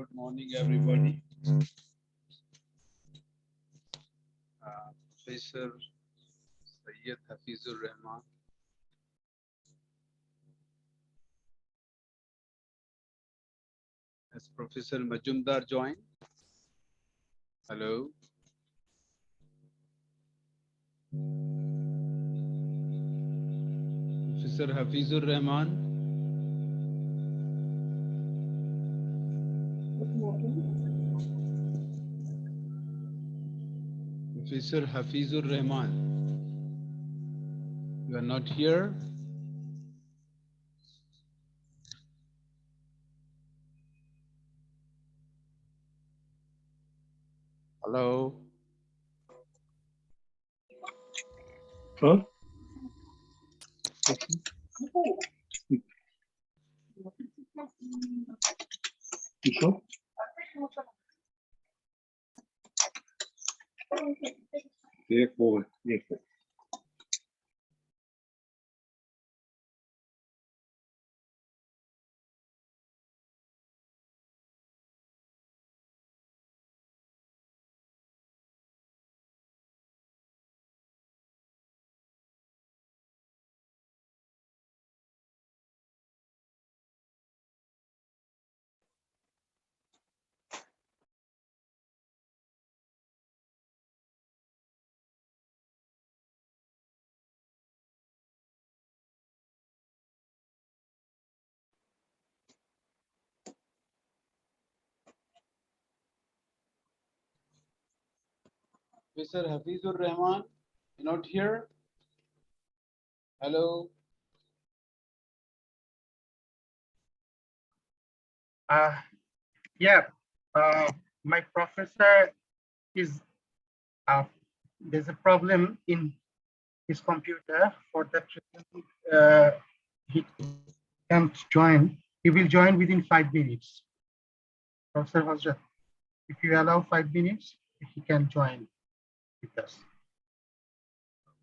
Good morning, everybody. Professor Syed Hafizur Rahman. Has Professor Majumdar joined? Hello. Professor Hafizur Rahman. Good morning. Professor Hafizur Rahman. You are not here? Hello. Huh? You sure? Therefore, therefore. Professor Hafizur Rahman, you're not here? Hello. Yeah, my professor is, there's a problem in his computer. For that reason, he can't join. He will join within 5 minutes. Professor Hafizur, if you allow 5 minutes, he can join with us.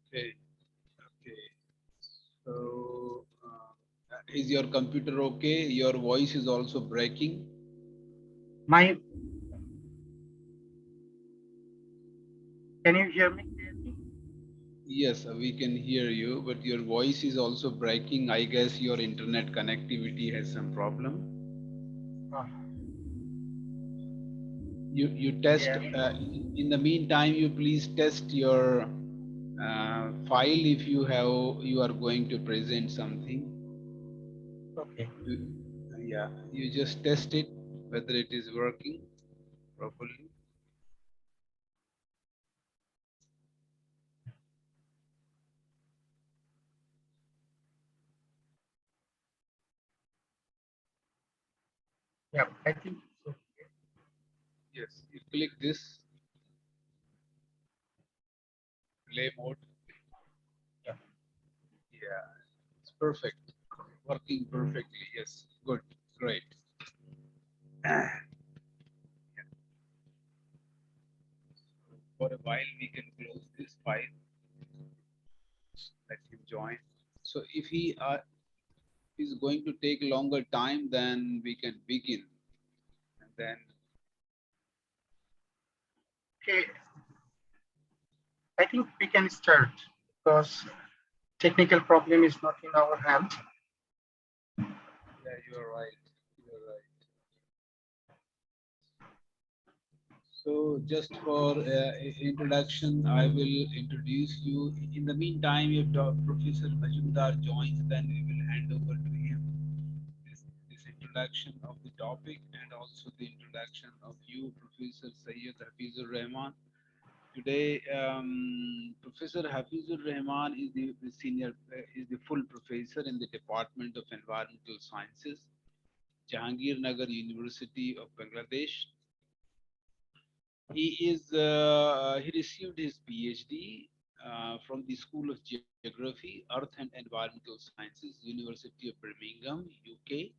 Okay. Okay. So, is your computer okay? Your voice is also breaking. Can you hear me clearly? Yes, we can hear you, but your voice is also breaking. I guess your internet connectivity has some problem. You test. Yeah. In the meantime, you please test your file if you are going to present something. Okay. Yeah, you just test it whether it is working properly. Yeah, I think so. Yes, you click this play mode. Yeah. Yeah, it's perfect. Working perfectly. Yes, good, great. For a while, we can close this file. Let him join. So if he is going to take longer time, then we can begin. And then. Okay. I think we can start because technical problem is not in our hand. Yeah, you are right. You are right. So just for introduction, I will introduce you. In the meantime, if Professor Majumdar joins, then we will hand over to him this introduction of the topic and also the introduction of you, Professor Syed Hafizur Rahman. Today, Professor Hafizur Rahman is the senior, is the full professor in the Department of Environmental Sciences, Jahangirnagar University of Bangladesh. He received his PhD from the School of Geography, Earth and Environmental Sciences, University of Birmingham, UK.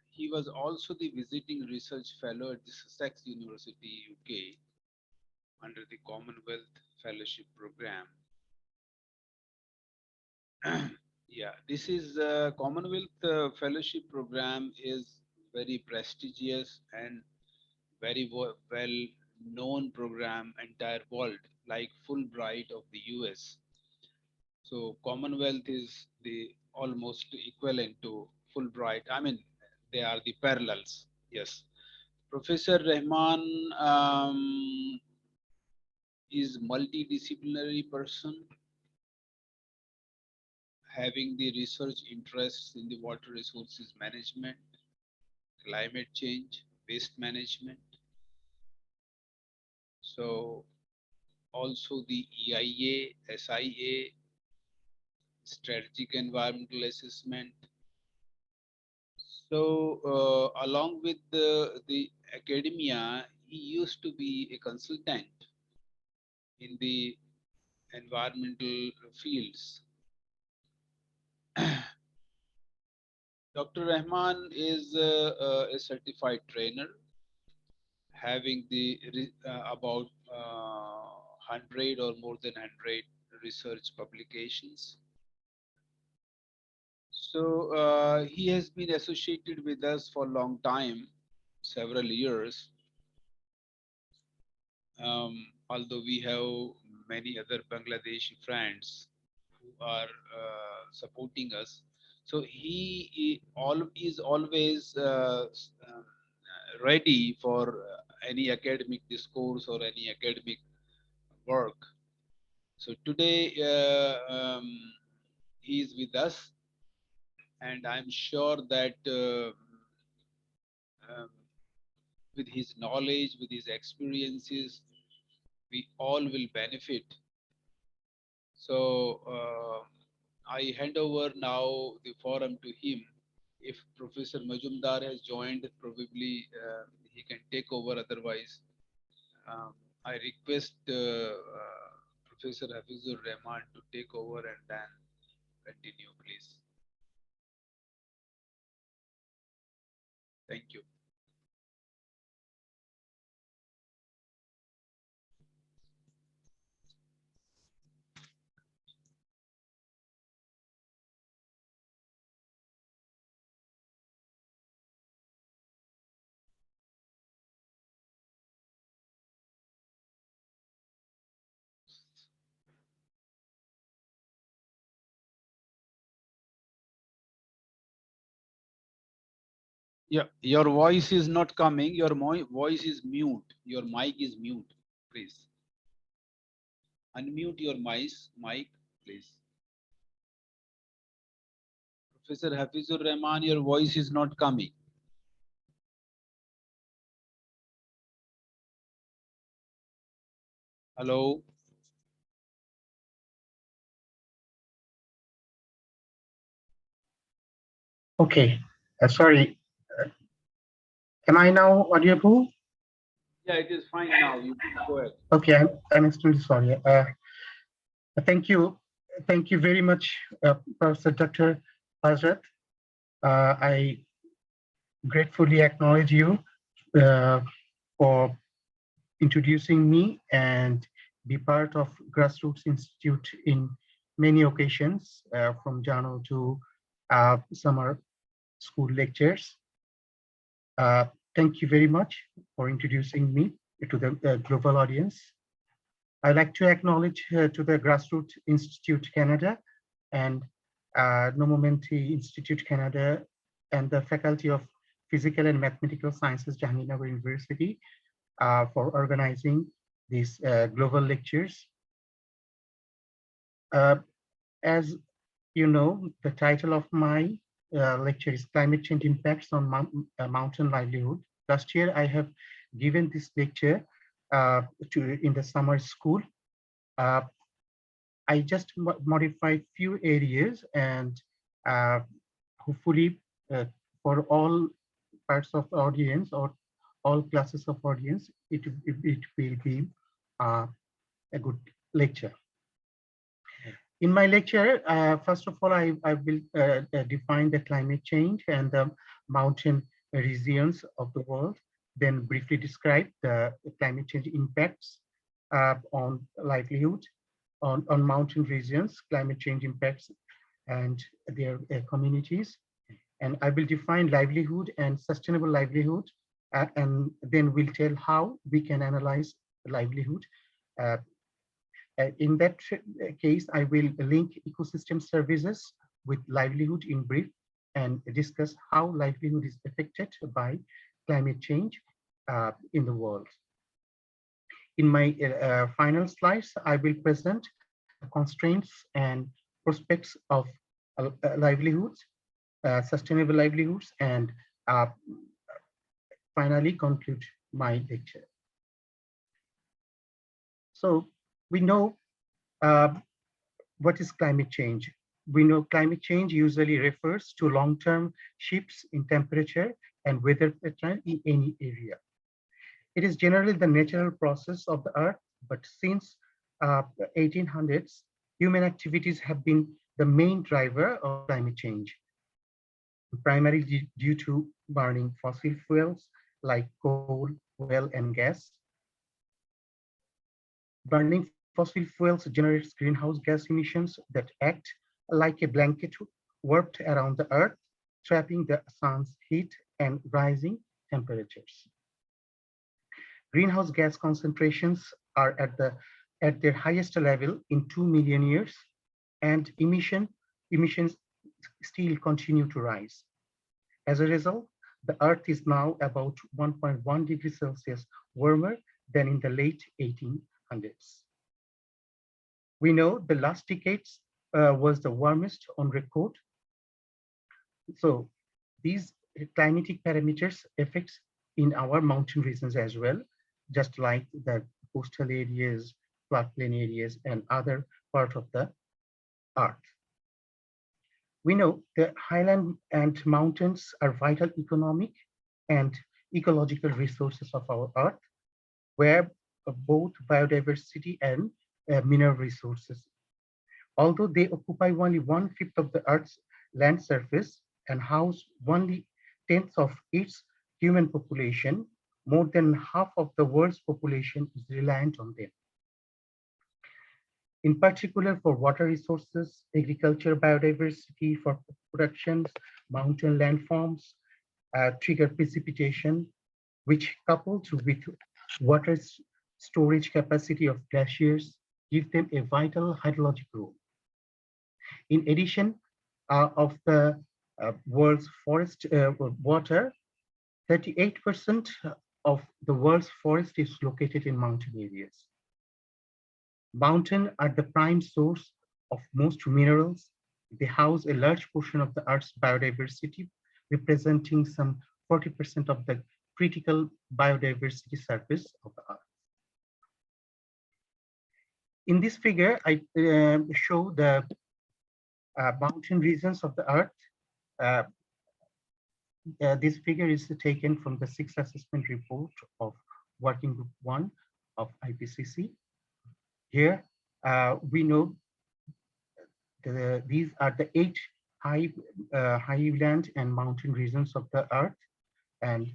He was also the visiting research fellow at the Sussex University, UK, under the Commonwealth Fellowship Program. Yeah, Yeah, this is Commonwealth Fellowship Program is very prestigious and very well known program entire world, like Fulbright of the US. So Commonwealth is the almost equivalent to Fulbright. I mean, they are the parallels. Yes. Professor Rahman is multidisciplinary person having the research interests in the water resources management, climate change, waste management. So also the EIA, SIA, strategic environmental assessment. So along with the academia, he used to be a consultant in the environmental fields. Dr. Rahman is a certified trainer having the about 100 or more than 100 research publications. So he has been associated with us for a long time, several years. Although we have many other Bangladeshi friends who are supporting us. So is always ready for any academic discourse or any academic work. So today he is with us, and I'm sure that um, with his knowledge, with his experiences, we all will benefit. So I hand over now the forum to him. If Professor Majumdar has joined, probably he can take over. Otherwise, I request Professor Hafizur Rahman to take over and then continue, please. Thank you. Yeah, your voice is not coming. Your voice is mute. Your mic is mute. Please unmute your mic, please. Professor Hafizur Rahman, your voice is not coming. Hello. Okay, sorry. Am I now audible? Yeah, it is fine now. You go ahead. Okay, I'm extremely sorry. Thank you. Thank you very much, Professor Dr. Hazrat. I gratefully acknowledge you for introducing me and be part of Grassroots Institute in many occasions, from January to summer school lectures. Thank you very much for introducing me to the global audience. I'd like to acknowledge to the Grassroots Institute Canada and No Momenti Institute Canada and the Faculty of Physical and Mathematical Sciences, Jahangirnagar University, for organizing these global lectures. As you know, the title of my lecture is Climate Change Impacts on Mountain Livelihood. Last year, I have given this lecture in the summer school. I just modified few areas, and hopefully for all parts of the audience or all classes of audience, it will be a good lecture. In my lecture, first of all, I will define the climate change and the mountain regions of the world, then briefly describe the climate change impacts on livelihood, on mountain regions, climate change impacts and their communities. And I will define livelihood and sustainable livelihood, and then we'll tell how we can analyze livelihood. Uh, in that case, I will link ecosystem services with livelihood in brief and discuss how livelihood is affected by climate change in the world. In my final slides, I will present the constraints and prospects of livelihoods, sustainable livelihoods, and uh, finally conclude my lecture. So we know uh, what is climate change. We know climate change usually refers to long-term shifts in temperature and weather pattern in any area. It is generally the natural process of the earth, but since 1800s, human activities have been the main driver of climate change, primarily due to burning fossil fuels like coal, oil, and gas. Burning fossil fuels generates greenhouse gas emissions that act like a blanket warped around the earth, trapping the sun's heat and rising temperatures. Greenhouse gas concentrations are at their highest level in 2 million years, and emissions still continue to rise. As a result, the Earth is now about 1.1 degrees Celsius warmer than in the late 1800s. We know the last decades was the warmest on record. So these climatic parameters affects in our mountain regions as well, just like the coastal areas, floodplain areas, and other part of the earth. We know the highland and mountains are vital economic and ecological resources of our earth, where both biodiversity and mineral resources. Although they occupy only 1/5 of the earth's land surface and house only 1/10 of its human population, more than half of the world's population is reliant on them. In particular for water resources, agriculture, biodiversity, for productions, mountain landforms, trigger precipitation, which coupled with water storage capacity of glaciers, give them a vital hydrologic role. In addition of the world's forest water, 38% of the world's forest is located in mountain areas. Mountains are the prime source of most minerals. They house a large portion of the Earth's biodiversity, representing some 40% of the critical biodiversity surface of the Earth. In this figure, I show the mountain regions of the Earth. This figure is taken from the 6th assessment report of Working Group 1 of IPCC. Here, we know these are the 8 highland and mountain regions of the Earth, and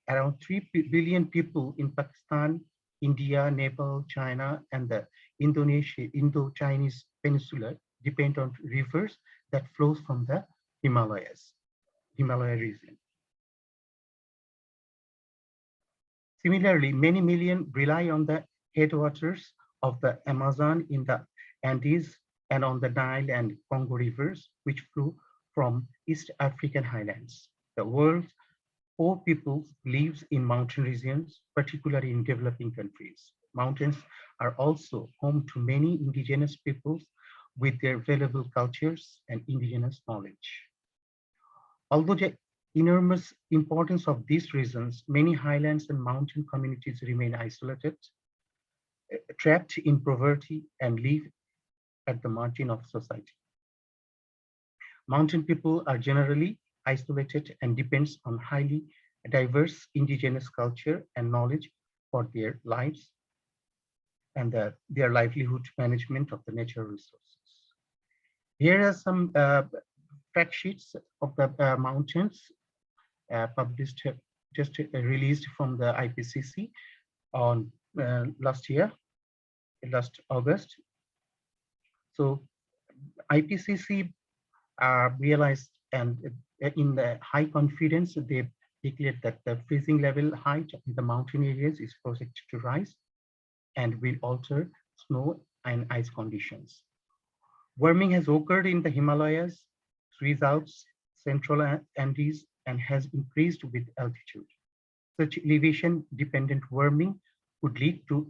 around 3 billion people in Pakistan, India, Nepal, China, and the Indo-Chinese Peninsula depend on rivers that flows from the Himalaya region. Similarly, many million rely on the headwaters of the Amazon in the Andes and on the Nile and Congo rivers, which flow from East African highlands. The world's poor people lives in mountain regions, particularly in developing countries. Mountains are also home to many indigenous peoples with their valuable cultures and indigenous knowledge. Although the enormous importance of these regions, many highlands and mountain communities remain isolated, trapped in poverty, and live at the margin of society. Mountain people are generally isolated and depends on highly diverse indigenous culture and knowledge for their lives and their livelihood management of the natural resources. Here are some fact sheets of the mountains published, just released from the IPCC on last August. So IPCC realized, and in the high confidence, they declared that the freezing level height in the mountain areas is projected to rise and will alter snow and ice conditions. Warming has occurred in the Himalayas, South, Central Andes, and has increased with altitude. Such elevation-dependent warming could lead to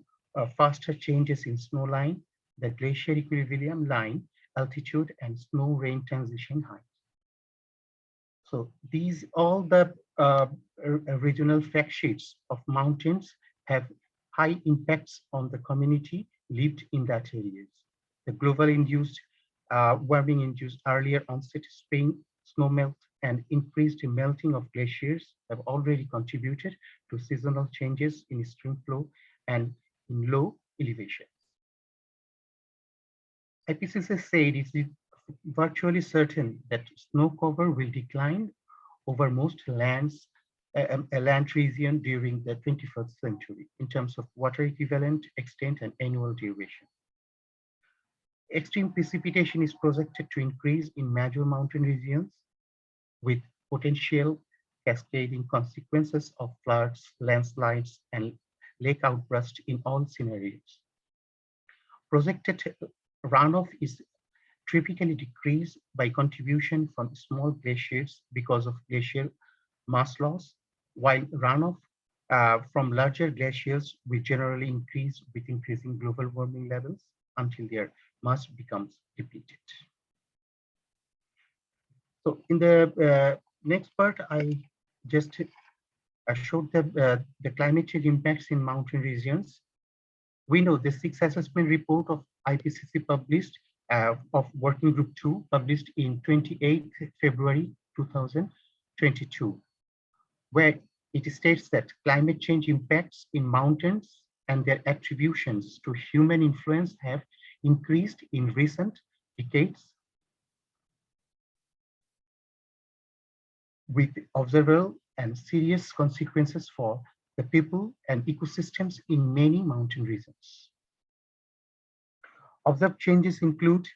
faster changes in snow line, the glacier equilibrium line, altitude, and snow rain transition height. So these all the regional fact sheets of mountains have high impacts on the community lived in that areas. The global induced warming induced earlier onset spring snowmelt and increased melting of glaciers have already contributed to seasonal changes in stream flow and in low elevations. IPCC said it is virtually certain that snow cover will decline over most lands, a land region during the 21st century in terms of water equivalent, extent, and annual duration. Extreme precipitation is projected to increase in major mountain regions with potential cascading consequences of floods, landslides, and lake outbursts in all scenarios. Projected runoff is typically decreased by contribution from small glaciers because of glacial mass loss, while runoff from larger glaciers will generally increase with increasing global warming levels until their mass becomes depleted. So in the next part, I just showed the climate change impacts in mountain regions. We know the 6th assessment report of IPCC published of Working Group 2 published in 28th February 2022, where it states that climate change impacts in mountains and their attributions to human influence have increased in recent decades with observable and serious consequences for the people and ecosystems in many mountain regions. Observed changes include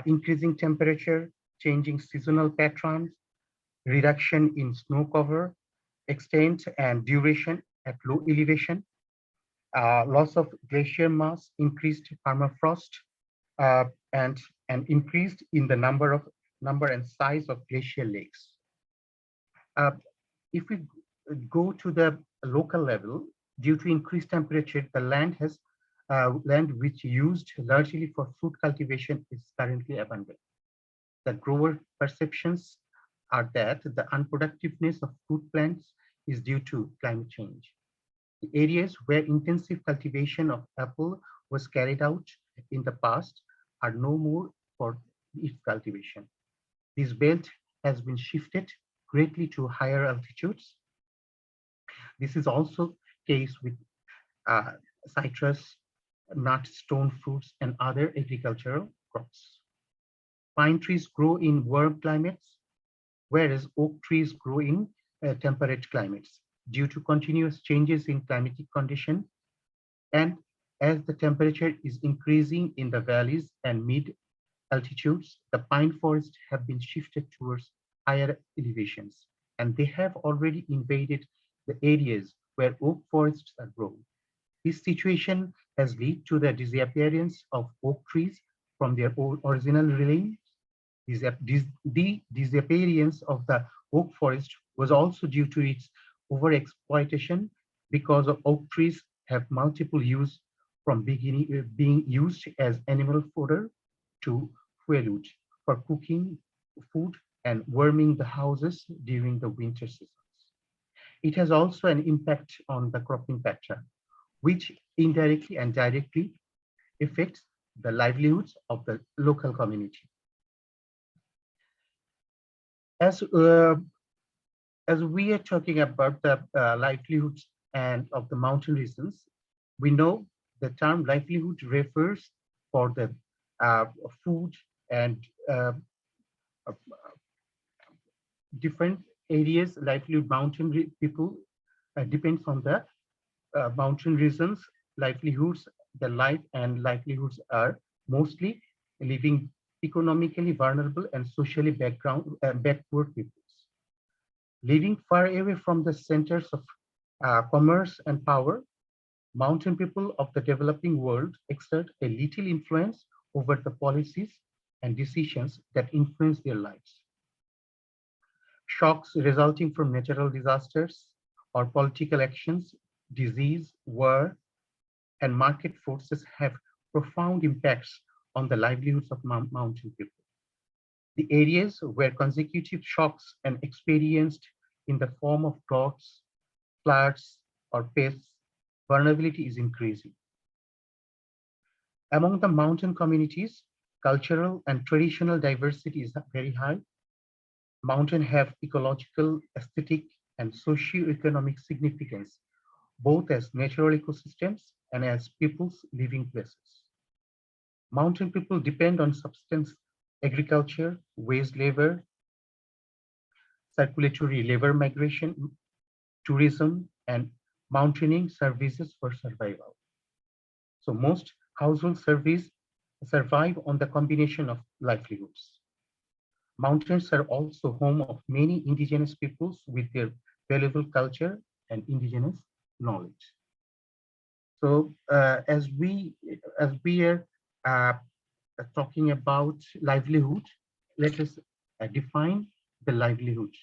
increasing temperature, changing seasonal patterns, reduction in snow cover, extent and duration at low elevation, loss of glacier mass, increased permafrost, and increased in the number and size of glacial lakes. If we go to the local level, due to increased temperature, the land which used largely for food cultivation is currently abundant. The grower perceptions are that the unproductiveness of food plants is due to climate change. The areas where intensive cultivation of apple was carried out in the past are no more for its cultivation. This belt has been shifted greatly to higher altitudes. This is also the case with citrus, nut, stone fruits, and other agricultural crops. Pine trees grow in warm climates, whereas oak trees grow in temperate climates due to continuous changes in climatic condition. And as the temperature is increasing in the valleys and mid altitudes, the pine forests have been shifted towards higher elevations, and they have already invaded the areas where oak forests are grown. This situation has led to the disappearance of oak trees from their original range. The disappearance of the oak forest was also due to its overexploitation because of oak trees have multiple use from being used as animal fodder to firewood for cooking food and warming the houses during the winter seasons. It has also an impact on the cropping pattern, which indirectly and directly affects the livelihoods of the local community. As we are talking about the livelihoods and of the mountain regions, we know the term livelihood refers for the food and different areas. Livelihood mountain people depends on the mountain regions. Livelihoods, the life and livelihoods are mostly living economically vulnerable and socially backward peoples. Living far away from the centers of commerce and power, mountain people of the developing world exert a little influence over the policies and decisions that influence their lives. Shocks resulting from natural disasters or political actions, disease, war, and market forces have profound impacts on the livelihoods of mountain people. The areas where consecutive shocks are experienced in the form of droughts, floods, or pests, vulnerability is increasing. Among the mountain communities, cultural and traditional diversity is very high. Mountains have ecological, aesthetic, and socio-economic significance, both as natural ecosystems and as people's living places. Mountain people depend on subsistence agriculture, wage labor, circulatory labor migration, tourism, and mountaineering services for survival. So most household survive on the combination of livelihoods. Mountains are also home of many indigenous peoples with their valuable culture and indigenous knowledge. So as we are talking about livelihood, let us define the livelihood.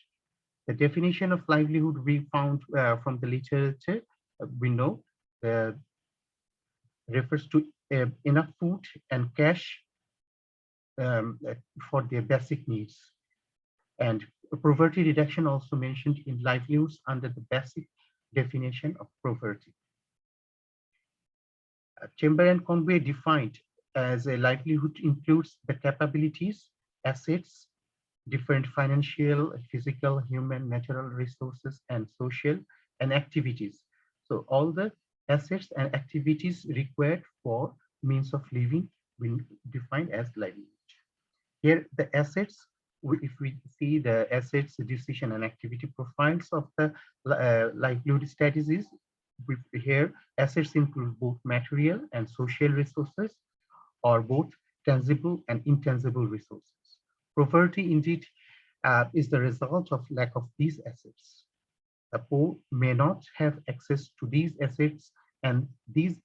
The definition of livelihood we found from the literature, we know refers to enough food and cash for their basic needs. And poverty reduction also mentioned in livelihoods under the basic definition of poverty. Chamber and Conway defined as a livelihood includes the capabilities, assets, different financial, physical, human, natural resources, and social and activities. So all the assets and activities required for means of living will be defined as livelihood. Here, the assets, if we see the assets, decision, and activity profiles of the livelihood strategies, here assets include both material and social resources, or both tangible and intangible resources. Poverty indeed is the result of lack of these assets. The poor may not have access to these assets, and these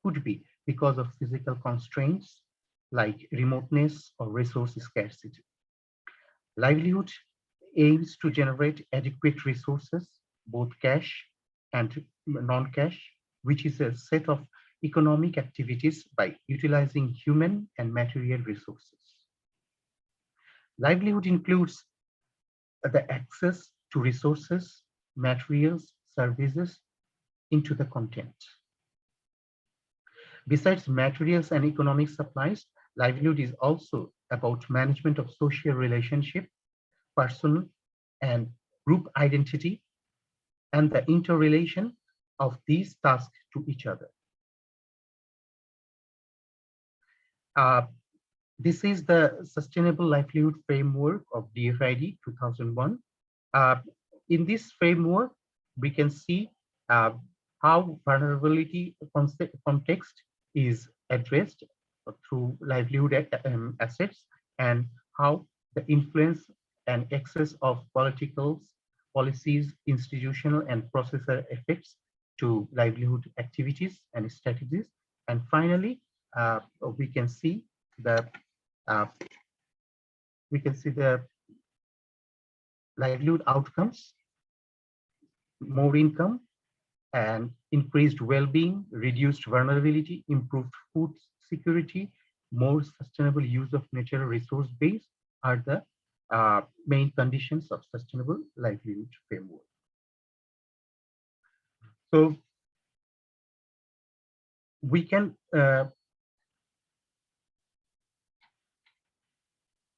could be because of physical constraints like remoteness or resource scarcity. Livelihood aims to generate adequate resources, both cash and non-cash, which is a set of economic activities by utilizing human and material resources. Livelihood includes the access to resources, materials, services into the content. Besides materials and economic supplies, livelihood is also about management of social relationship, personal and group identity, and the interrelation of these tasks to each other. This is the Sustainable Livelihood Framework of DFID 2001. In this framework, we can see how vulnerability context is addressed through livelihood assets, and how the influence and excess of policies, institutional and processor effects to livelihood activities and strategies. And finally, we can see the livelihood outcomes: more income and increased well-being, reduced vulnerability, improved food security, more sustainable use of natural resource base are the main conditions of sustainable livelihood framework. So we can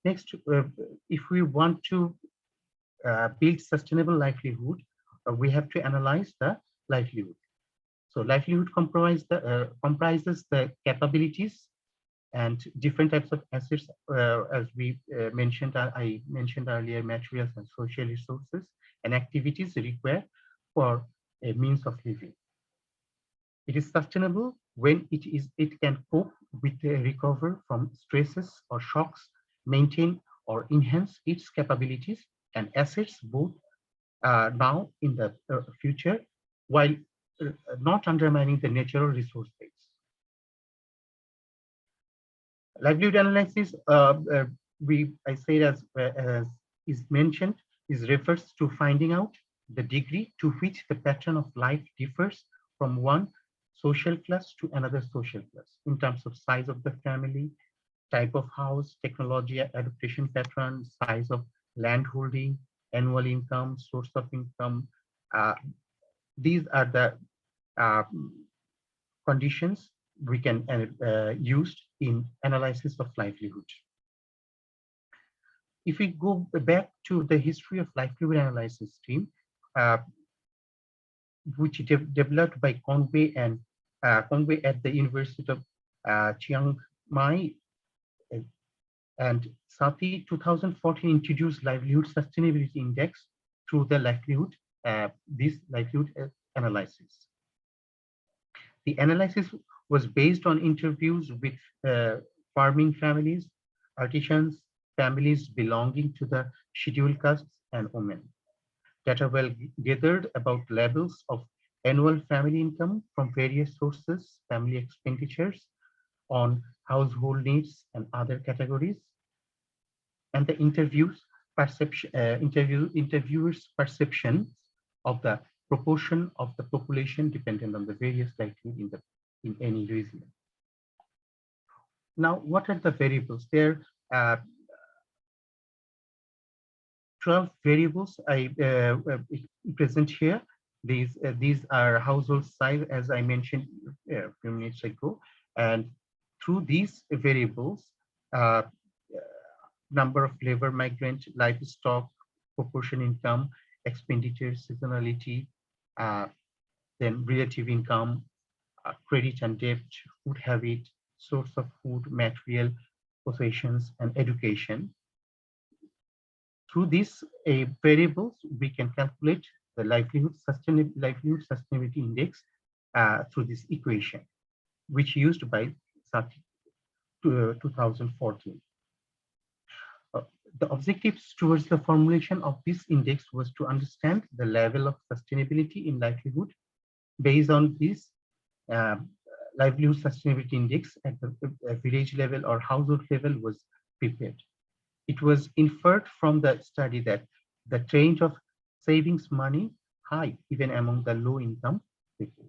next, if we want to build sustainable livelihood, we have to analyze the livelihood. So livelihood comprises the capabilities and different types of assets, as we mentioned, I mentioned earlier, materials and social resources and activities required for a means of living. It is sustainable when it can cope with the recover from stresses or shocks maintain or enhance its capabilities and assets both now in the future, while not undermining the natural resource base. Livelihood analysis, I say as is mentioned, is refers to finding out the degree to which the pattern of life differs from one social class to another social class in terms of size of the family, type of house, technology adaptation pattern, size of land holding, annual income, source of income. Uh, these are the uh, conditions we can use in analysis of livelihood. If we go back to the history of livelihood analysis team, uh, which developed by Conway at the University of Chiang Mai, and Sati 2014 introduced Livelihood Sustainability Index through the this livelihood analysis. The analysis was based on interviews with farming families, artisans, families belonging to the scheduled castes, and women. Data were gathered about levels of annual family income from various sources, family expenditures on household needs and other categories, and the interviewers' perception of the proportion of the population dependent on the various livelihood in any region. Now, what are the variables? There are 12 variables I present here. These are household size, as I mentioned a few minutes ago, and through these variables, number of labor migrant, livestock, proportion income, expenditure, seasonality, then relative income, credit and debt, food habit, source of food, material, possessions, and education. Through these variables, we can calculate the livelihood sustainability index through this equation, which used by Sati 2014. The objectives towards the formulation of this index was to understand the level of sustainability in livelihood based on this livelihood sustainability index at the village level or household level was prepared. It was inferred from the study that the trend of savings money high even among the low income people.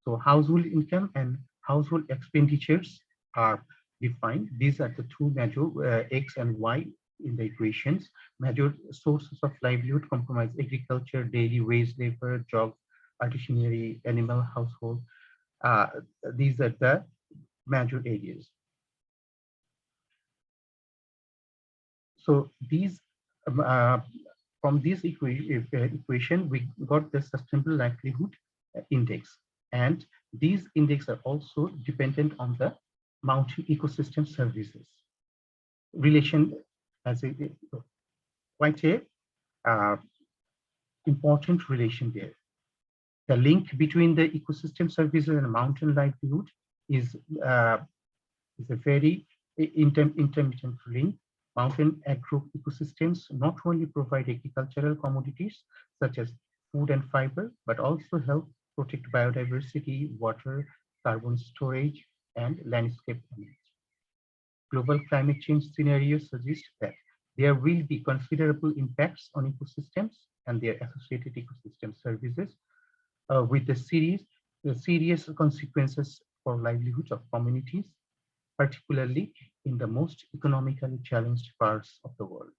So household income and household expenditures are defined. These are the two major X and Y in the equations. Major sources of livelihood comprise agriculture, daily wage labor, job, artisanry, animal household. These are the major areas. So these from this equation, we got the sustainable livelihood index. And these index are also dependent on the mountain ecosystem services. Relation as a quite a important relation there. The link between the ecosystem services and mountain livelihood is a very intermittent link. Mountain agro ecosystems not only provide agricultural commodities such as food and fiber, but also help protect biodiversity, water, carbon storage, and landscape management. Global climate change scenarios suggest that there will be considerable impacts on ecosystems and their associated ecosystem services with the serious consequences for livelihoods of communities, particularly in the most economically challenged parts of the world.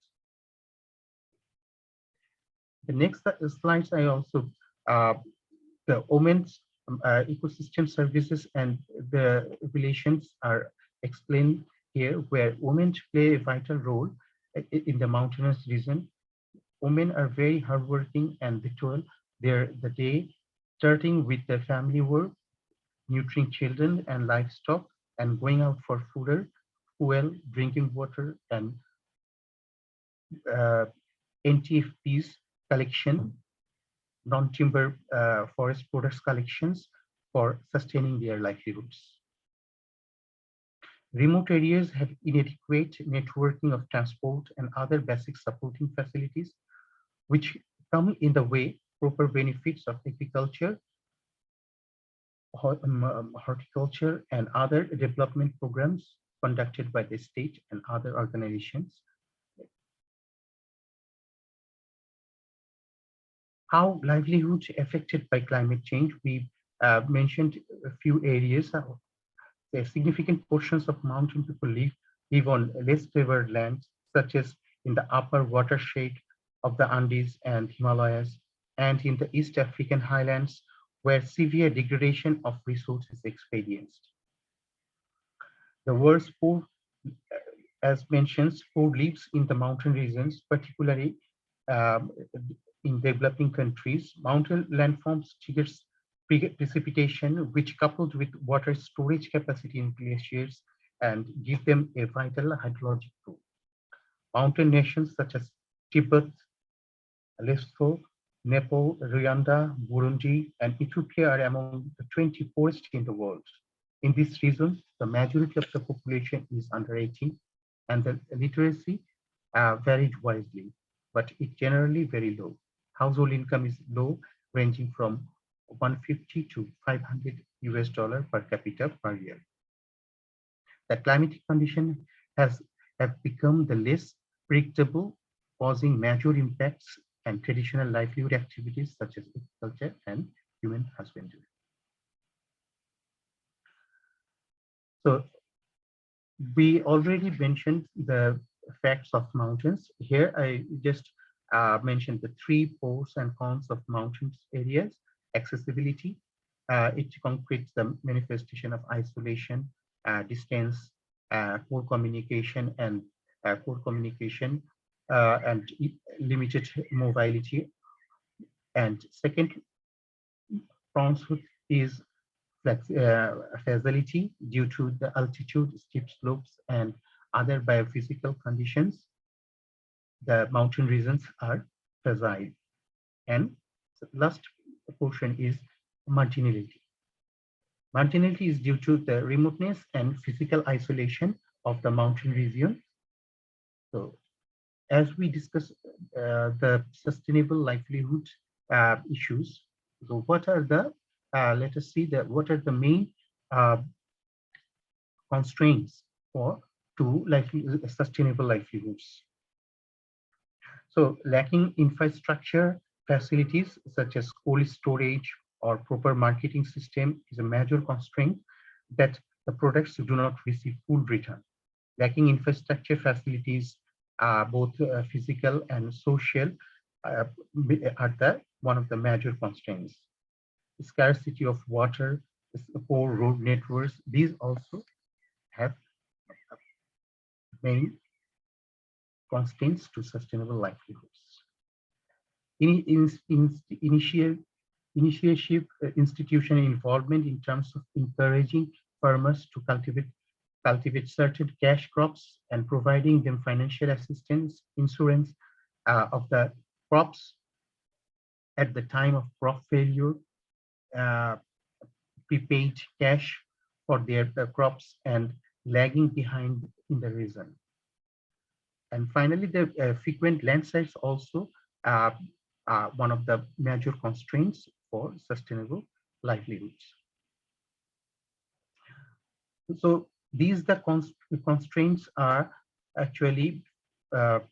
The next slides I also, the women's ecosystem services and the relations are explained here, where women play a vital role in the mountainous region. Women are very hardworking and they toil the day, starting with the family work, nurturing children and livestock, and going out for food, fuel, drinking water, and NTFPs collection, non-timber forest products collections for sustaining their livelihoods. Remote areas have inadequate networking of transport and other basic supporting facilities, which come in the way proper benefits of agriculture, horticulture, and other development programs conducted by the state and other organizations. How livelihoods affected by climate change? We mentioned a few areas. Significant portions of mountain people live on less favored lands, such as in the upper watershed of the Andes and Himalayas, and in the East African highlands, where severe degradation of resources is experienced. The world's poor, as mentioned, poor lives in the mountain regions, particularly um, in developing countries. Mountain landforms triggers precipitation, which coupled with water storage capacity in glaciers and give them a vital hydrologic role. Mountain nations such as Tibet, Lesotho, Nepal, Rwanda, Burundi, and Ethiopia are among the 20 poorest in the world. In this region, the majority of the population is under 18, and the literacy varied widely, but it generally very low. Household income is low, ranging from 150 to 500 US dollar per capita per year. The climatic condition has have become the less predictable, causing major impacts and traditional livelihood activities such as agriculture and human husbandry. So we already mentioned the facts of mountains. Here I just mentioned the three pros and cons of mountains areas. Accessibility, it concretes the manifestation of isolation, distance, poor communication and limited mobility. And second pros is facility due to the altitude, steep slopes, and other biophysical conditions. The mountain regions are fragile. And the last portion is marginality. Marginality is due to the remoteness and physical isolation of the mountain region. So as we discuss the sustainable livelihood issues, so what are the, let us see that what are the main uh, constraints for sustainable livelihoods. So lacking infrastructure facilities such as cold storage or proper marketing system is a major constraint that the products do not receive full return. Lacking infrastructure facilities, both physical and social, are one of the major constraints. Scarcity of water, poor road networks, these also have main constraints to sustainable livelihoods. Initiative, institutional involvement in terms of encouraging farmers to cultivate certain cash crops and providing them financial assistance, insurance of the crops at the time of crop failure, uh, prepaid cash for their crops, and lagging behind in the region. And finally, the frequent landslides also one of the major constraints for sustainable livelihoods. So these the constraints are actually, but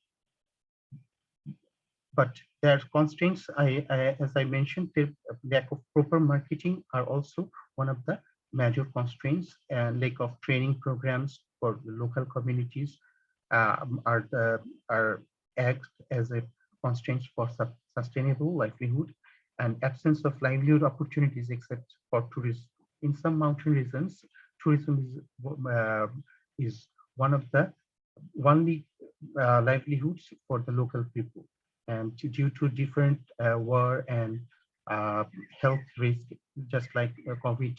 there are constraints. As I mentioned, the lack of proper marketing are also one of the major constraints, and lack of training programs for the local communities are act as a constraints for sustainable livelihood, and absence of livelihood opportunities except for tourism. In some mountain regions, tourism is one of the only livelihoods for the local people. And due to different war and health risk, just like COVID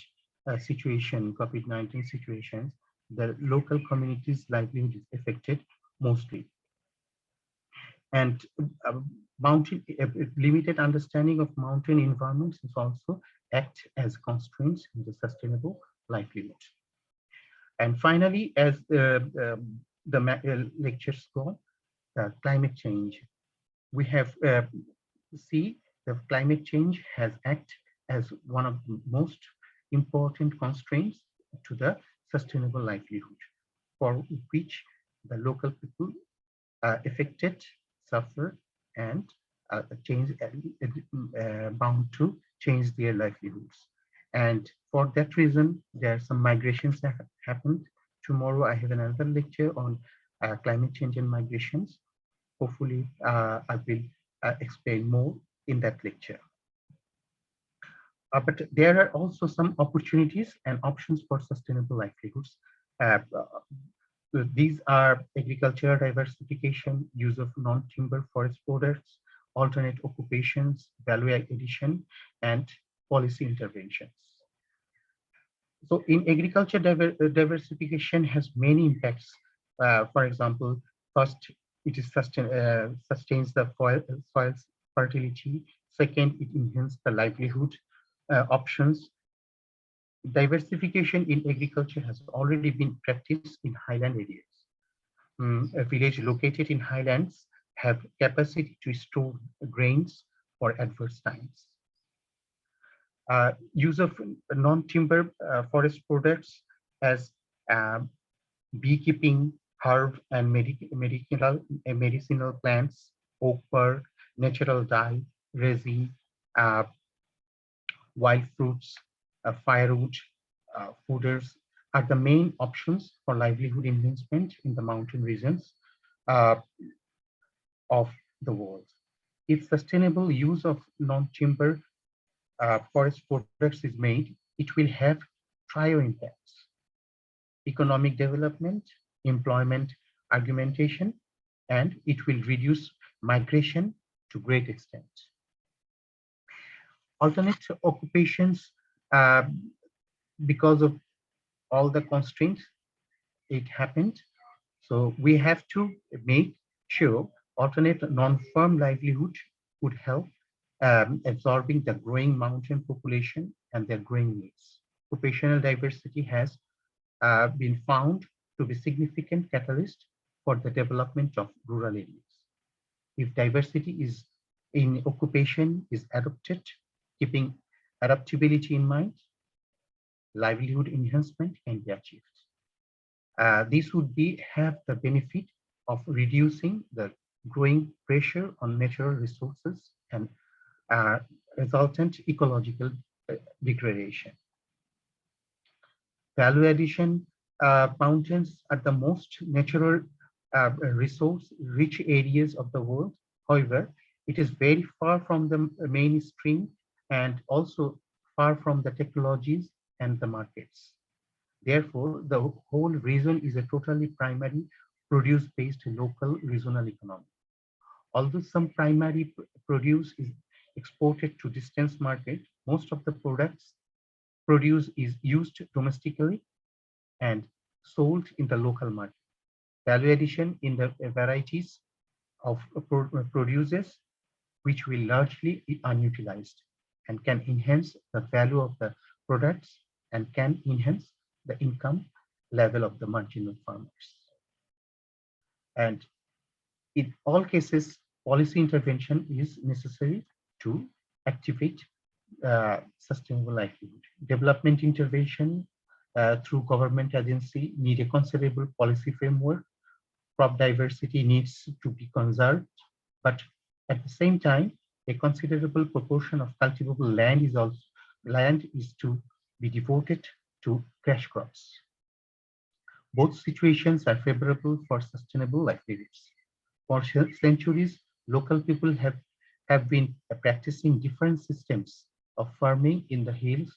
situation, COVID-19 situations, the local communities' livelihood is affected mostly. And mountain limited understanding of mountain environments is also act as constraints in the sustainable livelihood. And finally, as lectures go, climate change. We have see the climate change has acted as one of the most important constraints to the sustainable livelihood, for which the local people affected, suffer, and bound to change their livelihoods. And for that reason, there are some migrations that have happened. Tomorrow, I have another lecture on climate change and migrations. Hopefully, I will explain more in that lecture. But there are also some opportunities and options for sustainable livelihoods. These are agriculture diversification, use of non-timber forest products, alternate occupations, value addition, and policy interventions. So in agriculture, diversification has many impacts. For example, first, it is sustains the soil's fertility. Second, it enhances the livelihood options. Diversification in agriculture has already been practiced in highland areas. A village located in highlands have capacity to store grains for adverse times. Use of non-timber forest products as beekeeping, herb and medicinal plants, oak fir, natural dye, resin, wild fruits, firewood, fooders are the main options for livelihood enhancement in the mountain regions of the world. If sustainable use of non-timber forest products is made, it will have trio impacts: economic development, employment augmentation, and it will reduce migration to great extent. Alternate occupations, because of all the constraints, it happened. So we have to make sure alternate non-farm livelihood would help absorbing the growing mountain population and their growing needs. Occupational diversity has been found to be significant catalyst for the development of rural areas. If diversity is in occupation is adopted, keeping adaptability in mind, livelihood enhancement can be achieved. This would have the benefit of reducing the growing pressure on natural resources and resultant ecological degradation. Value addition, mountains are the most natural resource-rich areas of the world. However, it is very far from the mainstream and also far from the technologies and the markets. Therefore, the whole region is a totally primary produce-based local regional economy. Although some primary produce is exported to distance market, most of the produce is used domestically and sold in the local market. Value addition in the varieties of produces which will largely be unutilized and can enhance the value of the products and can enhance the income level of the marginal farmers. And in all cases, policy intervention is necessary to activate sustainable livelihood. Development intervention through government agency need a considerable policy framework. Crop diversity needs to be conserved, but at the same time, a considerable proportion of cultivable land is to be devoted to cash crops. Both situations are favorable for sustainable livelihoods. For centuries, local people have been practicing different systems of farming in the hilly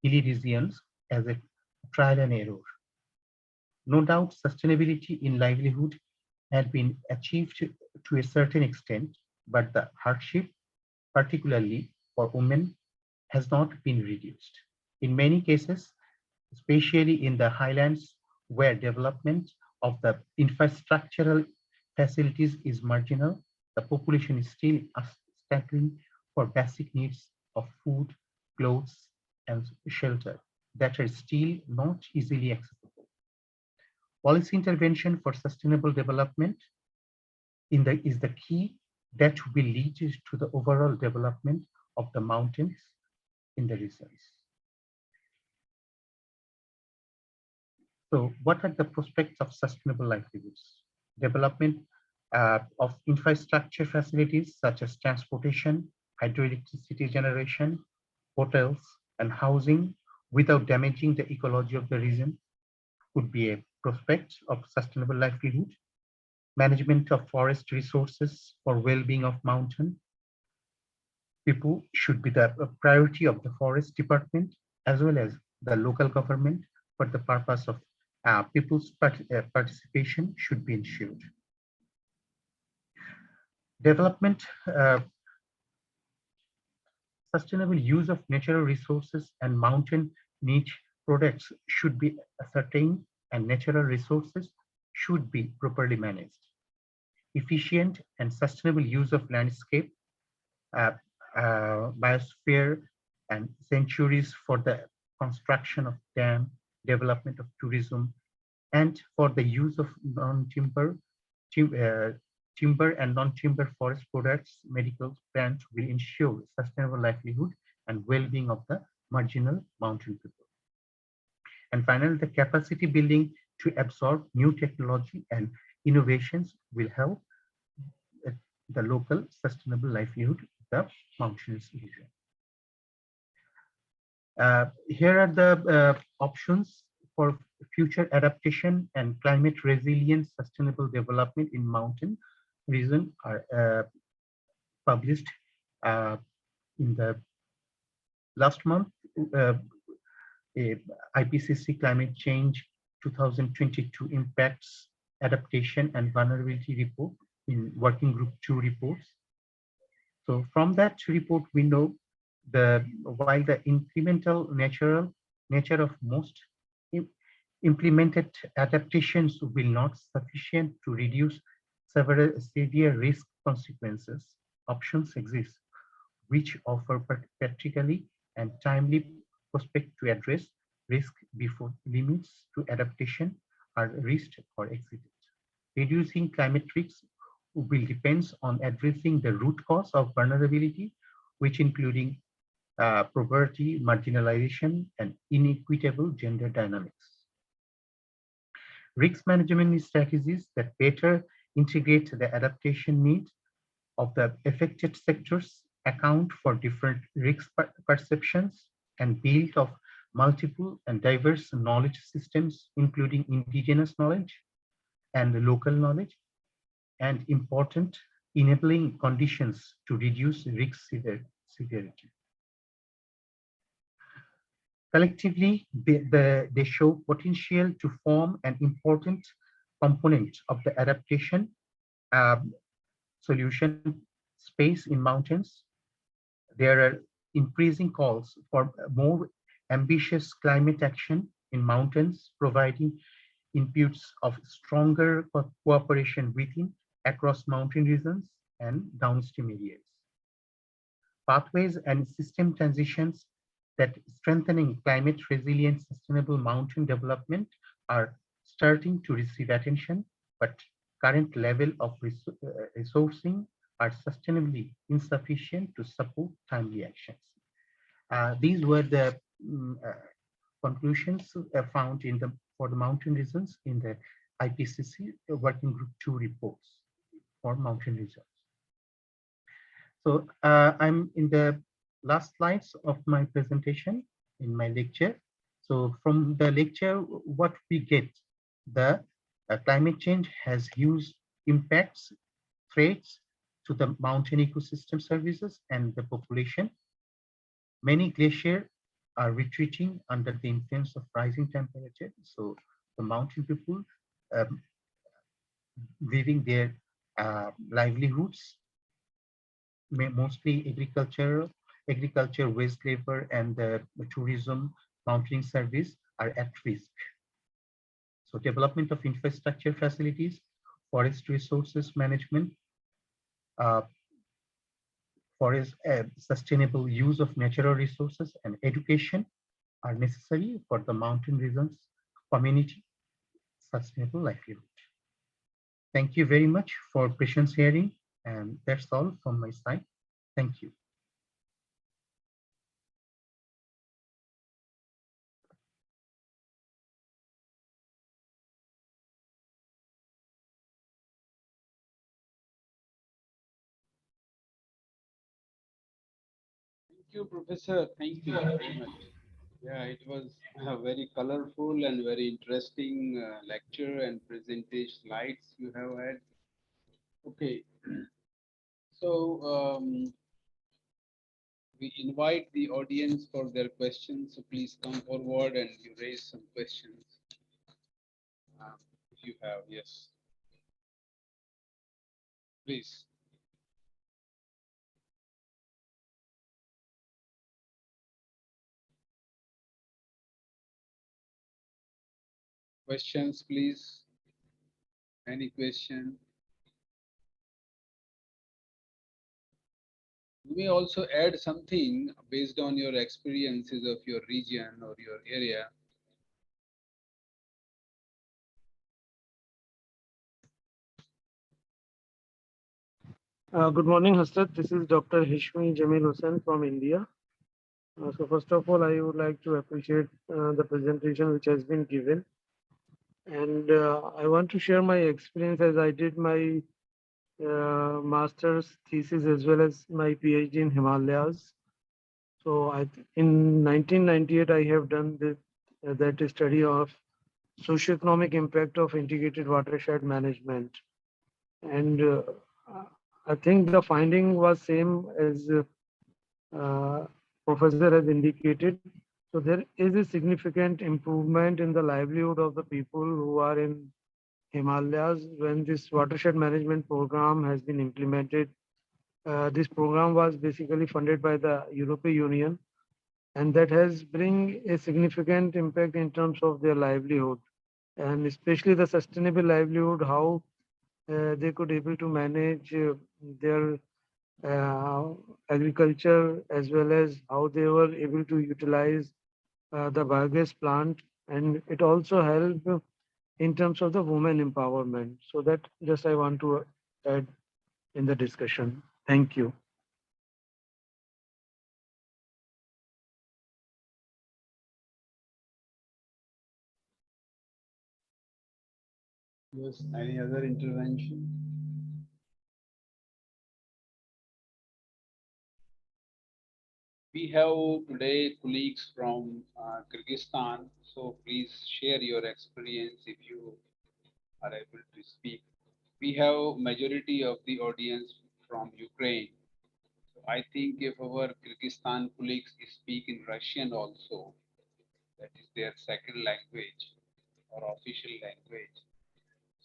regions as a trial and error. No doubt, sustainability in livelihood had been achieved to a certain extent, but the hardship, particularly for women, has not been reduced. In many cases, especially in the highlands where development of the infrastructural facilities is marginal, the population is still struggling for basic needs of food, clothes, and shelter that are still not easily accessible. Policy intervention for sustainable development is the key that will lead to the overall development of the mountains in the regions. So what are the prospects of sustainable livelihoods? Development of infrastructure facilities such as transportation, hydroelectricity generation, hotels, and housing without damaging the ecology of the region could be a prospect of sustainable livelihood. Management of forest resources for well-being of mountain people should be the priority of the forest department as well as the local government for the purpose of people's participation should be ensured. Development, sustainable use of natural resources and mountain niche products should be ascertained and natural resources should be properly managed. Efficient and sustainable use of landscape, biosphere, and sanctuaries for the construction of dam, development of tourism, and for the use of non-timber, timber and non-timber forest products, medical plants will ensure sustainable livelihood and well-being of the marginal mountain people. And finally, the capacity building to absorb new technology and innovations will help the local sustainable livelihood of the mountainous region. Here are the options for future adaptation and climate resilient sustainable development in mountain region are published in the last month. IPCC Climate Change 2022 Impacts, Adaptation and Vulnerability Report in Working Group 2 reports. So from that report, we know while the incremental nature of most implemented adaptations will not sufficient to reduce several severe risk consequences, options exist which offer practically and timely prospect to address risk before limits to adaptation are reached or exceeded. Reducing climate risks will depend on addressing the root cause of vulnerability, which including poverty, marginalization, and inequitable gender dynamics. Risk management strategies that better integrate the adaptation needs of the affected sectors, account for different risk perceptions, and build of multiple and diverse knowledge systems, including indigenous knowledge and local knowledge, and important enabling conditions to reduce risk severity. Collectively, they show potential to form an important component of the adaptation solution space in mountains. There are increasing calls for more ambitious climate action in mountains, providing inputs of stronger cooperation within, across mountain regions and downstream areas. Pathways and system transitions that strengthening climate resilient sustainable mountain development are starting to receive attention, but current level of resourcing are sustainably insufficient to support timely actions. These were the conclusions found for the mountain regions in the IPCC Working Group 2 reports for mountain regions. So I'm in the last slides of my presentation in my lecture. So from the lecture, what we get, the climate change has huge impacts, threats to the mountain ecosystem services and the population. Many glaciers are retreating under the influence of rising temperature. So the mountain people living their livelihoods, mostly agriculture, waste labor, and the tourism, mountaineering service are at risk. So development of infrastructure facilities, forest resources management, forest sustainable use of natural resources, and education are necessary for the mountain regions community sustainable livelihood. Thank you very much for patience hearing, and that's all from my side. Thank you. Thank you, Professor. Thank you very much. Yeah, it was a very colorful and very interesting lecture and presentation slides you have had. Okay, so we invite the audience for their questions. So please come forward and you raise some questions if you have. Yes, please. Questions, please. Any question? You may also add something based on your experiences of your region or your area. Good morning, Hasrat. This is Dr. Hishmi Jamil Hussain from India. So first of all, I would like to appreciate the presentation which has been given. And I want to share my experience as I did my master's thesis as well as my PhD in Himalayas. So in 1998, I have done that study of socioeconomic impact of integrated watershed management. And I think the finding was same as Professor has indicated. So there is a significant improvement in the livelihood of the people who are in Himalayas when this watershed management program has been implemented. This program was basically funded by the European Union, and that has bring a significant impact in terms of their livelihood, and especially the sustainable livelihood, how they could able to manage their agriculture as well as how they were able to utilize the biogas plant, and it also helped in terms of the women empowerment. So that just I want to add in the discussion. Thank you. Yes, any other intervention? We have today colleagues from Kyrgyzstan, so please share your experience if you are able to speak. We have majority of the audience from Ukraine. So I think if our Kyrgyzstan colleagues speak in Russian also, that is their second language or official language.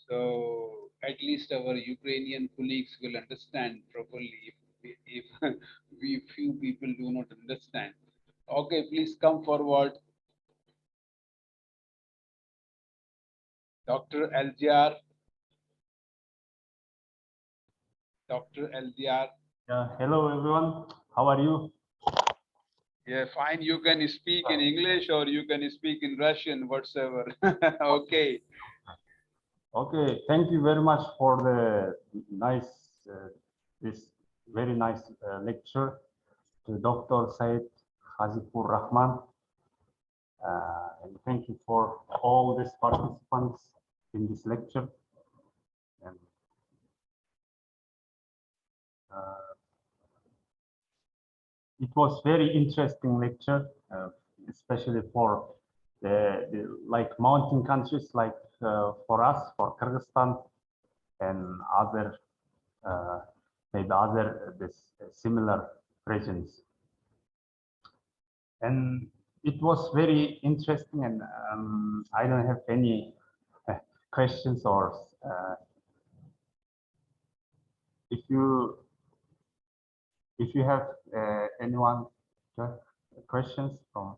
So at least our Ukrainian colleagues will understand properly if we few people do not understand. Okay, please come forward. Dr. Eljar. Dr. Eljar. Yeah, hello everyone. How are you? Yeah, fine. You can speak in English or you can speak in Russian, whatsoever. Okay. Okay, thank you very much for the this very nice lecture to Dr. Syed Hafizur Rahman. And thank you for all these participants in this lecture. And, it was very interesting lecture, especially for the like mountain countries like for us, for Kyrgyzstan and other maybe other this similar regions. And it was very interesting, and I don't have any questions or if you have anyone questions from.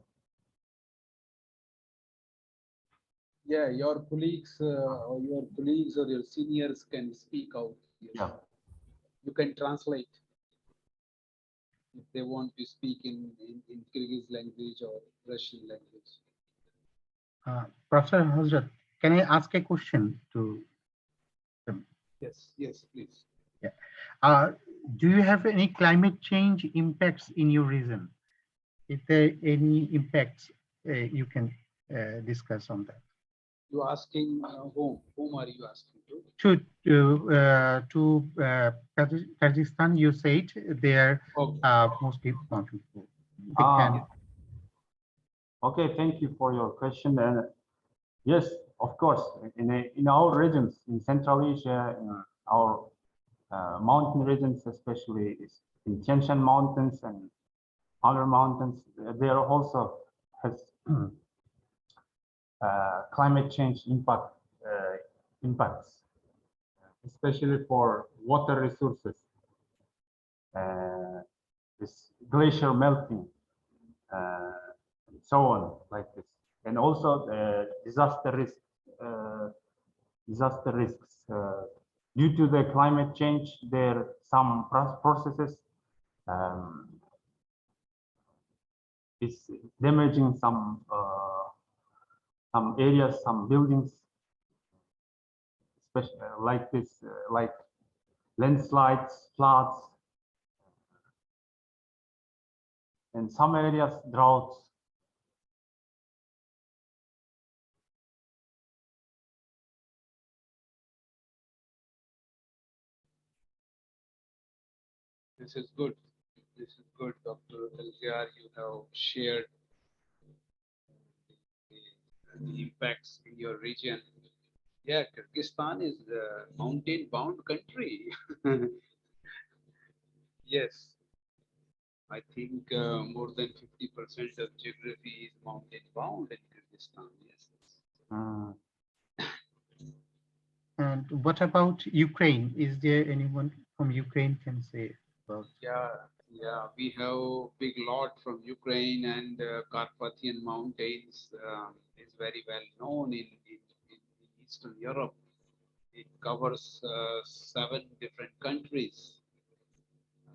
Yeah, your colleagues or your seniors can speak out. Yes. Yeah. You can translate if they want to speak in Kyrgyz language or Russian language. Professor Hazrat, can I ask a question to them? Yes, yes, please. Yeah. Do you have any climate change impacts in your region? Is there any impacts you can discuss on that? You asking whom are you asking to? Tajikistan, you said they are Okay. mostly mountain people. They Ah, can. okay, thank you for your question. And yes, of course, in our regions, in Central Asia, in our mountain regions, especially in Tian Shan Mountains and other mountains, there also has climate change impacts, especially for water resources, this glacier melting, and so on, like this, and also uh, disaster risks due to the climate change. There some processes is damaging some areas, some buildings, especially like this, like landslides, floods, and some areas droughts. This is good. This is good, Dr. Elziar. You have shared the impacts in your region. Yeah, Kyrgyzstan is a mountain-bound country. Yes, I think more than 50% of geography is mountain-bound in Kyrgyzstan. Yes. Mm. And what about Ukraine? Is there anyone from Ukraine can say about? Yeah, we have big lot from Ukraine, and Carpathian Mountains is very well known in Eastern Europe. It covers 7 different countries.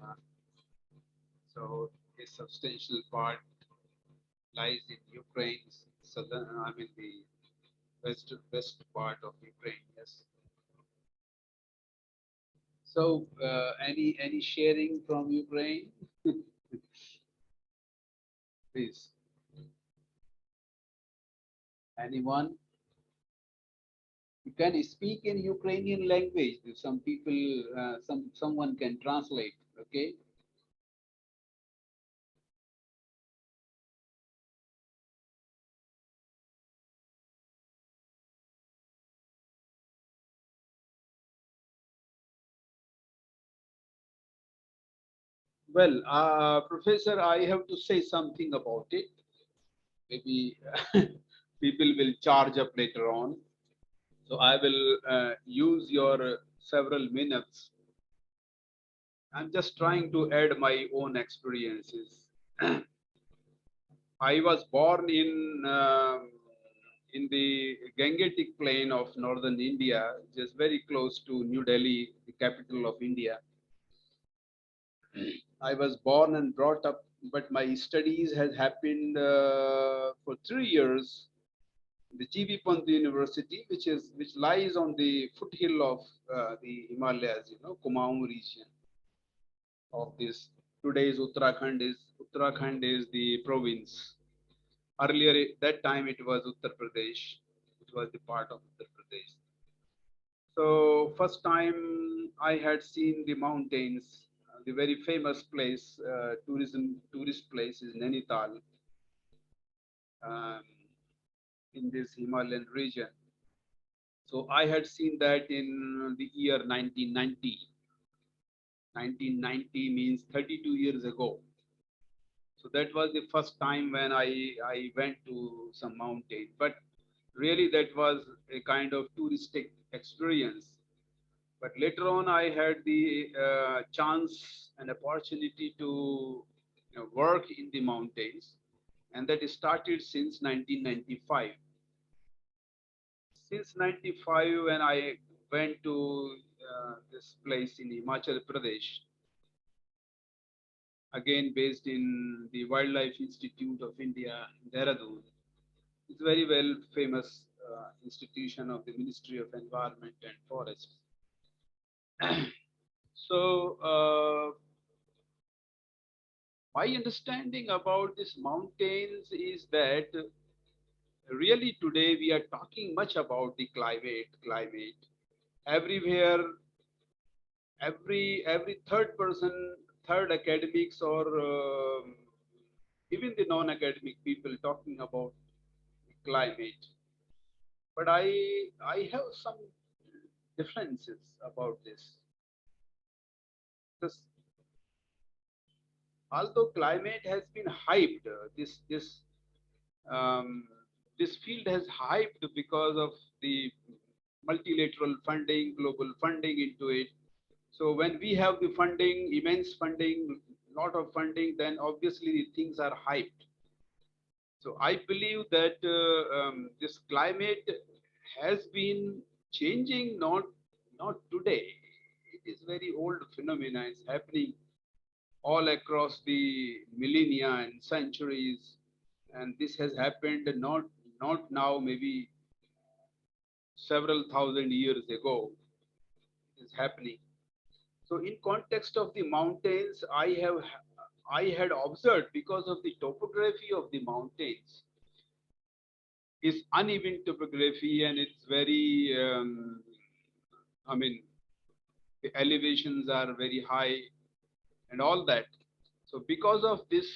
Uh, so a substantial part lies in Ukraine's southern, I mean the west part of Ukraine. Yes. So any sharing from Ukraine, please. Anyone? You can speak in Ukrainian language. Some people, someone can translate. Okay. Well, Professor, I have to say something about it. Maybe people will charge up later on. So I will use your several minutes. I'm just trying to add my own experiences. I was born in the Gangetic plain of northern India, just very close to New Delhi, the capital of India. I was born and brought up, but my studies has happened for 3 years. The G.B. Pant University, which lies on the foothill of the Himalayas, Kumaon region of this. Today's Uttarakhand is the province. Earlier, that time it was Uttar Pradesh. It was the part of Uttar Pradesh. So first time I had seen the mountains, the very famous place, tourist place is Nainital, um, in this Himalayan region. So I had seen that in the year 1990. 1990 means 32 years ago. So that was the first time when I went to some mountain. But really that was a kind of touristic experience. But later on, I had the chance and opportunity to work in the mountains, and that started since 1995. Since 95, when I went to this place in Himachal Pradesh, again based in the Wildlife Institute of India in Dehradun. It's very well famous institution of the Ministry of Environment and Forests. So my understanding about these mountains is that really today we are talking much about the climate. Everywhere, every third person, third academics or even the non-academic people talking about climate. But I have some differences about this. Because although climate has been hyped, um, this field has hyped because of the multilateral funding, global funding into it. So when we have the funding, immense funding, lot of funding, then obviously things are hyped. So I believe that this climate has been changing, not today. It is very old phenomena. It's happening all across the millennia and centuries, and this has happened not now, maybe several thousand years ago. It is happening. So in context of the mountains, I had observed, because of the topography of the mountains is uneven topography, and it's very I mean, the elevations are very high and all that. So because of this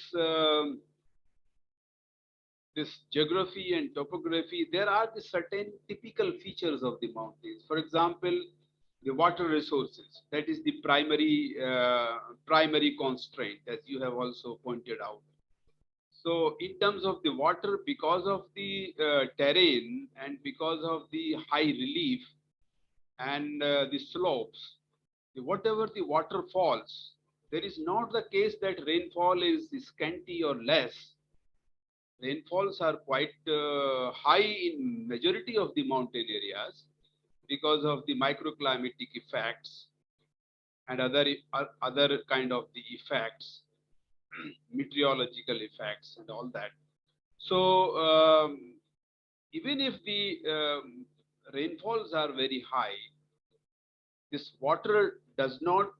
this geography and topography, there are the certain typical features of the mountains. For example, the water resources, that is the primary constraint, as you have also pointed out. So in terms of the water, because of the terrain and because of the high relief and the slopes, whatever the water falls, there is not the case that rainfall is scanty or less. Rainfalls are quite high in majority of the mountain areas because of the microclimatic effects and other kind of the effects, meteorological effects and all that. So even if the rainfalls are very high, this water does not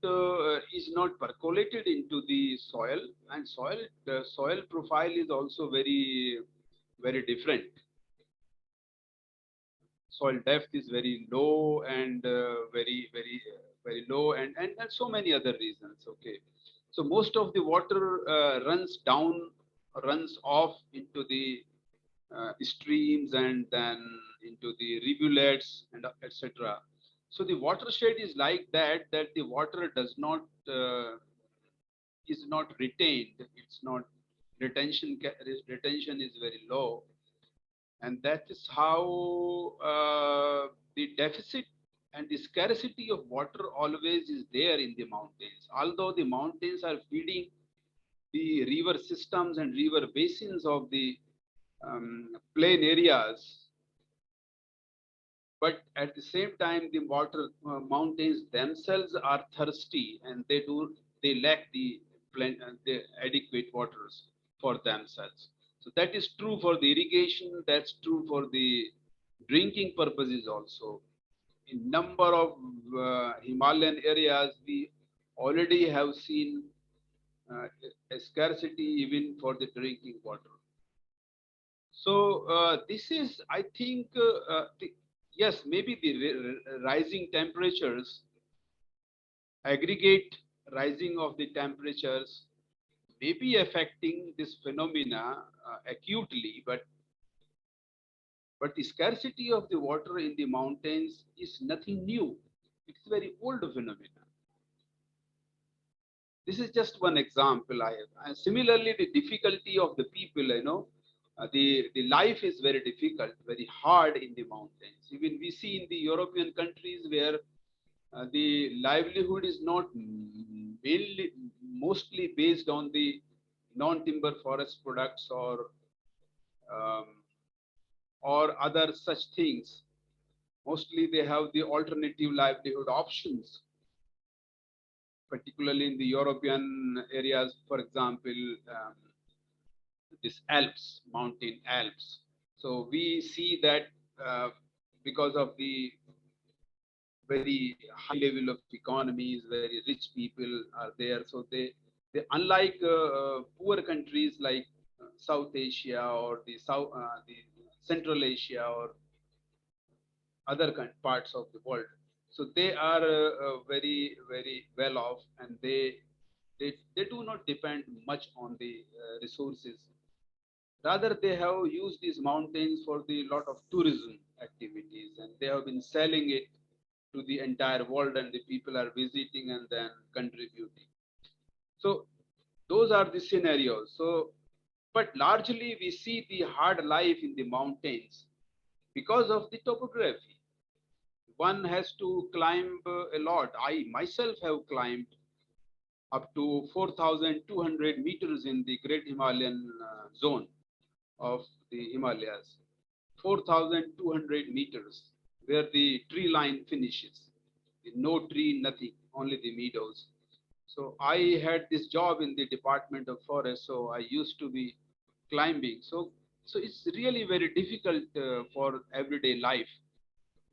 is not percolated into the soil, and soil profile is also very different. Soil depth is very low and very low, and so many other reasons. Okay, so most of the water runs off into the streams and then into the rivulets and etc. So the watershed is like that the water does not is not retained. It's not retention is very low, and that is how the deficit and the scarcity of water always is there in the mountains. Although the mountains are feeding the river systems and river basins of the plain areas, but at the same time the mountains themselves are thirsty, and they lack the adequate waters for themselves. So that is true for the irrigation, that's true for the drinking purposes also. In number of Himalayan areas, we already have seen a scarcity even for the drinking water. So this is, I think, yes, maybe the rising temperatures, aggregate rising of the temperatures may be affecting this phenomena acutely, but the scarcity of the water in the mountains is nothing new. It's very old phenomena. This is just one example I have. And similarly, the difficulty of the people, the life is very difficult, very hard in the mountains. Even we see in the European countries where the livelihood is not mostly based on the non-timber forest products or other such things. Mostly they have the alternative livelihood options, particularly in the European areas, for example, this Alps, mountain Alps. So we see that because of the very high level of economies, very rich people are there. So they unlike poor countries like South Asia or the Central Asia or other parts of the world. So they are very well off, and they do not depend much on the resources. Rather, they have used these mountains for the lot of tourism activities, and they have been selling it to the entire world, and the people are visiting and then contributing. So those are the scenarios. So, but largely we see the hard life in the mountains because of the topography. One has to climb a lot. I myself have climbed up to 4,200 meters in the Great Himalayan zone of the Himalayas. 4,200 meters, where the tree line finishes. No tree, nothing, only the meadows. So I had this job in the Department of Forest, so I used to be climbing. So it's really very difficult for everyday life.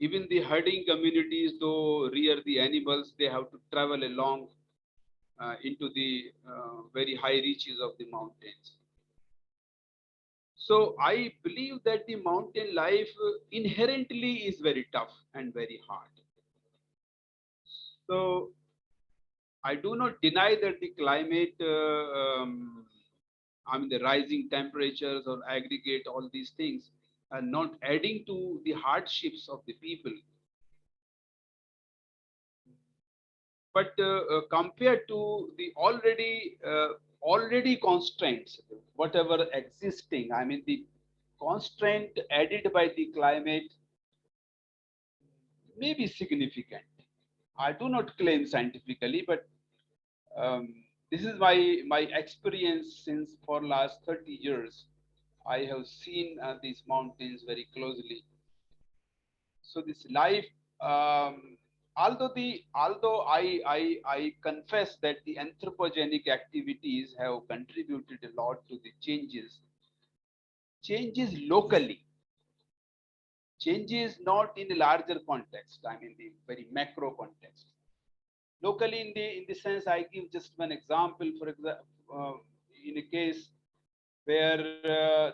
Even the herding communities, though rear the animals, they have to travel along into the very high reaches of the mountains. So I believe that the mountain life inherently is very tough and very hard. So I do not deny that the climate, I mean the rising temperatures or aggregate all these things are not adding to the hardships of the people. But compared to the already constraints, whatever existing, I mean the constraint added by the climate may be significant. I do not claim scientifically, but this is my experience since for last 30 years. I have seen these mountains very closely. So this life, although I confess that the anthropogenic activities have contributed a lot to the changes locally, changes not in a larger context. I mean the very macro context. Locally, in the sense, I give just one example. For example, in a case where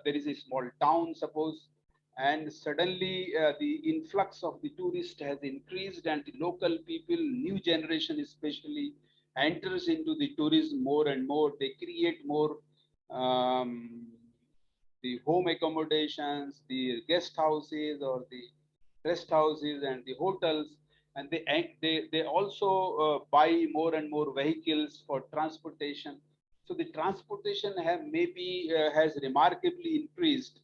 there is a small town, suppose, and suddenly the influx of the tourist has increased, and the local people, new generation especially, enters into the tourism more and more. They create more the home accommodations, the guest houses or the rest houses and the hotels, and they also buy more and more vehicles for transportation. So the transportation have maybe has remarkably increased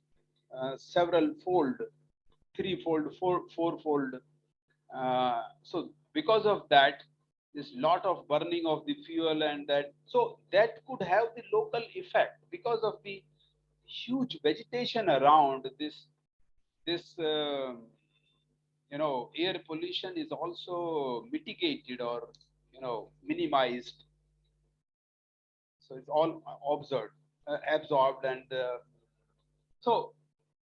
several fold, threefold, fourfold. So because of that, there's lot of burning of the fuel, and that so that could have the local effect because of the huge vegetation around this air pollution is also mitigated or minimized. So it's all absorbed, and so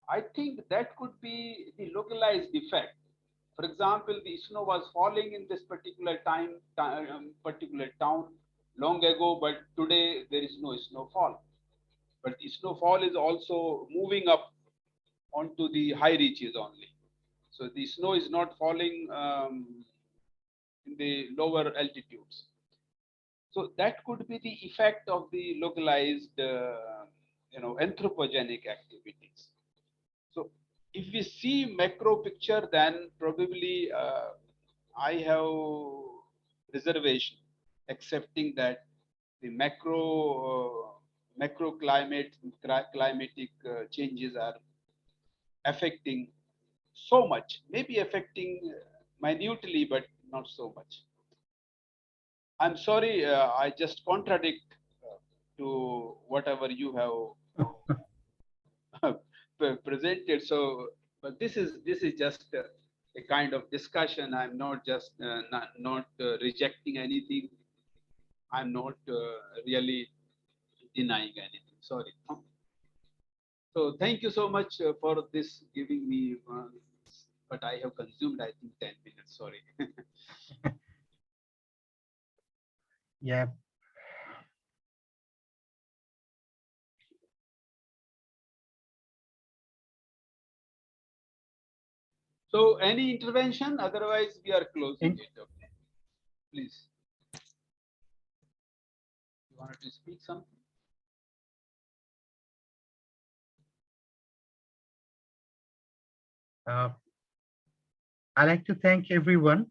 I think that could be the localized effect. For example, the snow was falling in this particular town long ago, but today there is no snowfall. But the snowfall is also moving up onto the high reaches only. So the snow is not falling in the lower altitudes. So that could be the effect of the localized, anthropogenic activities. So if we see macro picture, then probably I have reservation, accepting that the macro climatic changes are affecting so much, maybe affecting minutely, but not so much. I'm sorry, I just contradict to whatever you have presented. So, but this is just a kind of discussion. I'm not just not rejecting anything. I'm not really denying anything. Sorry. So thank you so much for this giving me but I have consumed, I think, 10 minutes. Sorry. Yeah. So, any intervention? Otherwise, we are closing it. Okay. Please. You wanted to speak something? I'd like to thank everyone.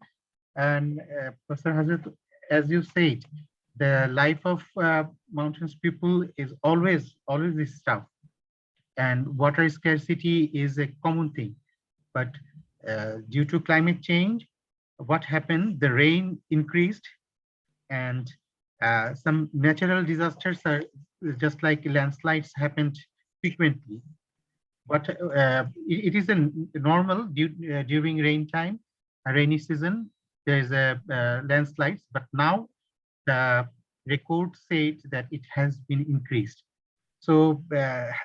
And Professor Hazrat, as you said, the life of mountains people is always this tough. And water scarcity is a common thing. But due to climate change, what happened? The rain increased, and some natural disasters are just like landslides happened frequently. But it is a normal during rain time, a rainy season. There is a landslides, but now the record said that it has been increased. So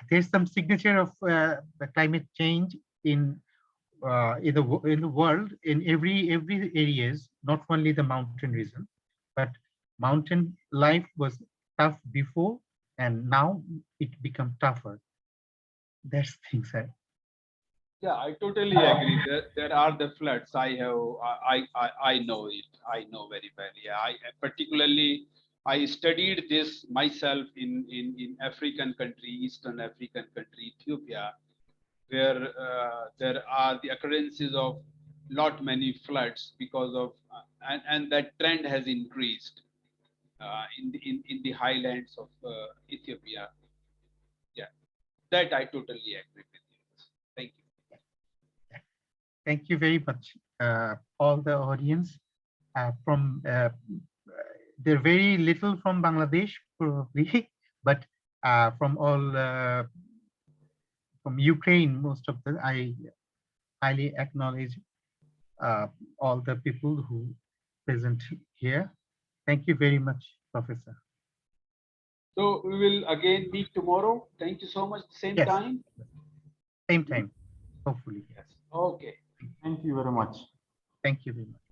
there's some signature of the climate change in the world in every areas, not only the mountain region, but mountain life was tough before, and now it become tougher. That's things. Yeah, I totally agree. There are the floods. I know it. I know very well. Yeah, I particularly I studied this myself in African country, Eastern African country, Ethiopia, where there are the occurrences of lot many floods because of and that trend has increased in the highlands of Ethiopia. Yeah, that I totally agree with you. Thank you. Thank you very much, all the audience. From they're very little from Bangladesh, probably, but from all from Ukraine, most of the I highly acknowledge all the people who present here. Thank you very much, Professor. So we will again meet tomorrow. Thank you so much. Same Yes. time. Same time, hopefully. Yes. Okay. Thank you very much. Thank you very much.